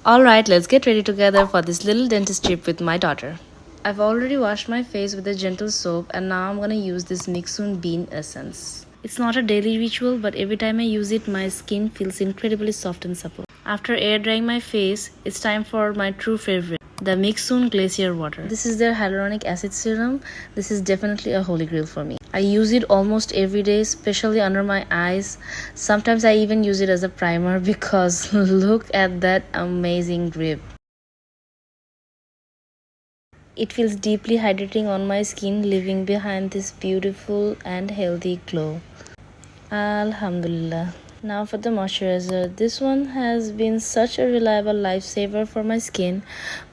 Alright, let's get ready together for this little dentist trip with my daughter. I've already washed my face with a gentle soap and now I'm gonna use this Mixun Bean Essence. It's not a daily ritual, but every time I use it, my skin feels incredibly soft and supple. After air drying my face, it's time for my true favorite, the Mixun Glacier Water. This is their hyaluronic acid serum. This is definitely a holy grail for me. I use it almost every day, especially under my eyes. Sometimes I even use it as a primer because look at that amazing grip. It feels deeply hydrating on my skin, leaving behind this beautiful and healthy glow. Alhamdulillah. Now for the moisturizer. This one has been such a reliable lifesaver for my skin,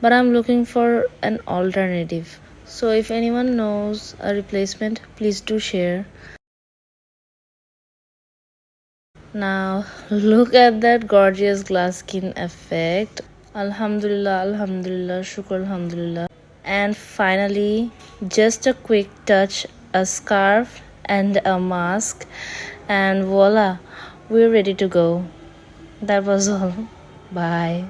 but I'm looking for an alternative. So if anyone knows a replacement, please do share. Now look at that gorgeous glass skin effect. Alhamdulillah, alhamdulillah, shukr alhamdulillah. And finally, just a quick touch, a scarf and a mask, and voila, we're ready to go. That was all. Bye.